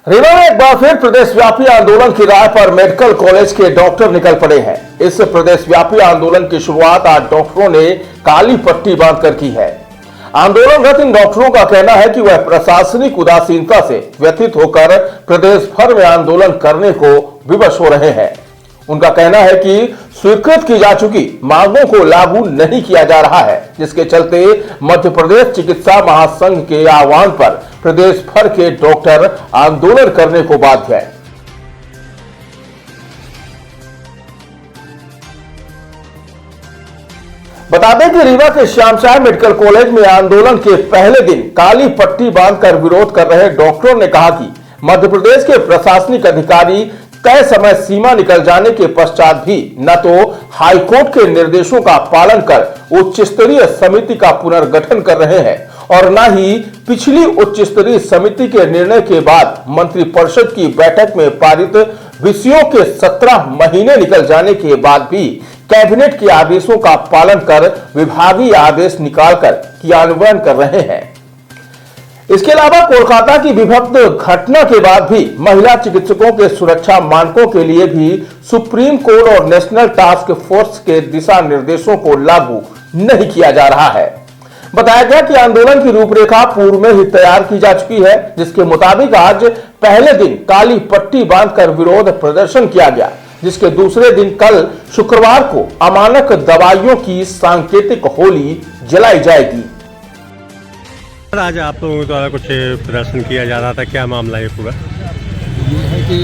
रीवा में एक बार फिर प्रदेशव्यापी आंदोलन की राह पर मेडिकल कॉलेज के डॉक्टर निकल पड़े हैं। इस प्रदेशव्यापी आंदोलन की शुरुआत आज डॉक्टरों ने काली पट्टी बांधकर की है। आंदोलनरत इन डॉक्टरों का कहना है कि वह प्रशासनिक उदासीनता से व्यथित होकर प्रदेश भर में आंदोलन करने को विवश हो रहे हैं। उनका कहना है कि स्वीकृत की जा चुकी मांगों को लागू नहीं किया जा रहा है, जिसके चलते मध्य प्रदेश चिकित्सा महासंघ के आह्वान पर प्रदेश भर के डॉक्टर आंदोलन करने को बाध्य है। बता दें कि रीवा के श्यामशाह मेडिकल कॉलेज में आंदोलन के पहले दिन काली पट्टी बांधकर विरोध कर रहे डॉक्टरों ने कहा कि मध्य प्रदेश के प्रशासनिक अधिकारी तय समय सीमा निकल जाने के पश्चात भी न तो हाईकोर्ट के निर्देशों का पालन कर उच्च स्तरीय समिति का पुनर्गठन कर रहे हैं और न ही पिछली उच्च स्तरीय समिति के निर्णय के बाद मंत्रिपरिषद की बैठक में पारित विषयों के 17 महीने निकल जाने के बाद भी कैबिनेट के आदेशों का पालन कर विभागीय आदेश निकालकर क्रियान्वयन कर रहे हैं। इसके अलावा कोलकाता की विभक्त घटना के बाद भी महिला चिकित्सकों के सुरक्षा मानकों के लिए भी सुप्रीम कोर्ट और नेशनल टास्क फोर्स के दिशा निर्देशों को लागू नहीं किया जा रहा है। बताया गया कि आंदोलन की रूपरेखा पूर्व में ही तैयार की जा चुकी है, जिसके मुताबिक आज पहले दिन काली पट्टी बांधकर विरोध प्रदर्शन किया गया, जिसके दूसरे दिन कल शुक्रवार को अमानक दवाइयों की सांकेतिक होली जलाई जाएगी। आज आप लोगों द्वारा कुछ प्रदर्शन किया जा रहा था, क्या मामला है पूरा? ये है कि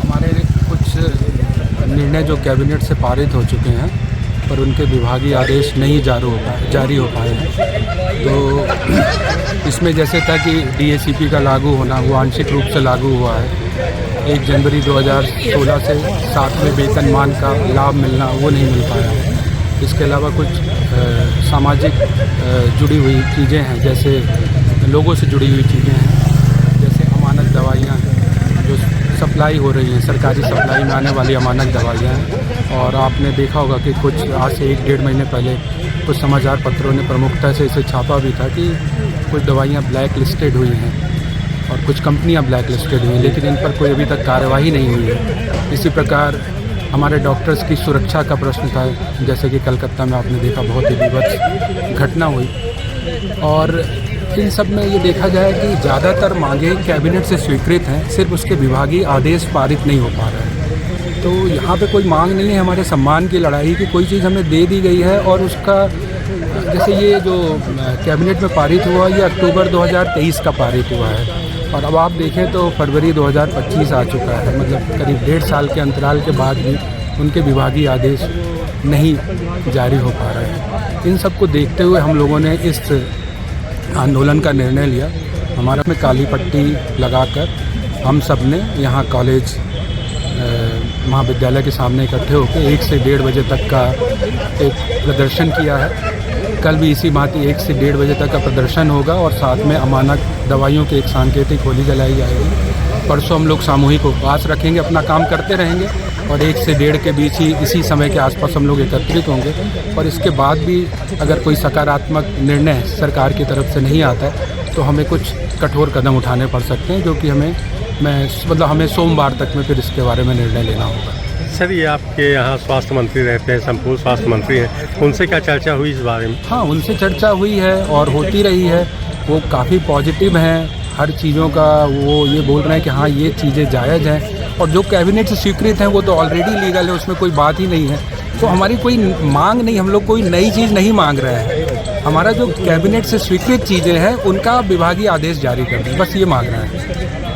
हमारे कुछ निर्णय जो कैबिनेट से पारित हो चुके हैं पर उनके विभागीय आदेश नहीं जारी हो पाए हैं। तो इसमें जैसे था कि DACP का लागू होना वो आंशिक रूप से लागू हुआ है। 1 जनवरी 2016 से 7वें वेतनमान का लाभ मिलना वो नहीं मिल पाया है। इसके अलावा कुछ सामाजिक जुड़ी हुई चीज़ें हैं, जैसे लोगों से जुड़ी हुई चीज़ें हैं, जैसे अमानक दवाइयाँ हैं जो सप्लाई हो रही हैं, सरकारी सप्लाई में आने वाली अमानक दवाइयाँ हैं। और आपने देखा होगा कि कुछ आज से 1-1.5 महीने पहले कुछ समाचार पत्रों ने प्रमुखता से इसे छापा भी था कि कुछ दवाइयाँ ब्लैक लिस्टेड हुई हैं और कुछ कंपनियाँ ब्लैक लिस्टेड हुई हैं, लेकिन इन पर कोई अभी तक कार्यवाही नहीं हुई है। इसी प्रकार हमारे डॉक्टर्स की सुरक्षा का प्रश्न था, जैसे कि कलकत्ता में आपने देखा बहुत ही विभत्स घटना हुई। और इन सब में ये देखा जाए कि ज़्यादातर मांगें कैबिनेट से स्वीकृत हैं, सिर्फ उसके विभागीय आदेश पारित नहीं हो पा रहे हैं। तो यहाँ पे कोई मांग नहीं है हमारे सम्मान की लड़ाई की, कोई चीज़ हमें दे दी गई है। और उसका जैसे ये जो कैबिनेट में पारित हुआ ये अक्टूबर 2023 का पारित हुआ है और अब आप देखें तो फरवरी 2025 आ चुका है, मतलब करीब 1.5 साल के अंतराल के बाद भी उनके विभागीय आदेश नहीं जारी हो पा रहे हैं। इन सब को देखते हुए हम लोगों ने इस आंदोलन का निर्णय लिया। हमारा में काली पट्टी लगाकर हम सब ने यहाँ कॉलेज महाविद्यालय के सामने इकट्ठे होकर 1 से 1.5 बजे तक का एक प्रदर्शन किया है। कल भी इसी भांति 1 से 1.5 बजे तक का प्रदर्शन होगा और साथ में अमानक दवाइयों की एक सांकेतिक होली जलाई जाएगी। परसों हम लोग सामूहिक उपवास रखेंगे, अपना काम करते रहेंगे और 1 से 1.5 के बीच ही इसी समय के आसपास हम लोग एकत्रित होंगे। और इसके बाद भी अगर कोई सकारात्मक निर्णय सरकार की तरफ से नहीं आता है तो हमें कुछ कठोर कदम उठाने पड़ सकते हैं, जो कि हमें सोमवार तक में फिर इसके बारे में निर्णय लेना होगा। सर, ये आपके यहाँ स्वास्थ्य मंत्री रहते हैं, संपूर्ण स्वास्थ्य मंत्री हैं, उनसे क्या चर्चा हुई इस बारे में? हाँ, उनसे चर्चा हुई है और होती रही है। वो काफ़ी पॉजिटिव हैं हर चीज़ों का। वो ये बोल रहे हैं कि हाँ ये चीज़ें जायज़ हैं और जो कैबिनेट से स्वीकृत हैं वो तो ऑलरेडी लीगल है, उसमें कोई बात ही नहीं है। तो हमारी कोई मांग नहीं, हम लोग कोई नई चीज़ नहीं मांग रहे हैं। हमारा जो कैबिनेट से स्वीकृत चीज़ें हैं उनका विभागीय आदेश जारी कर दें, बस ये मांग रहे हैं।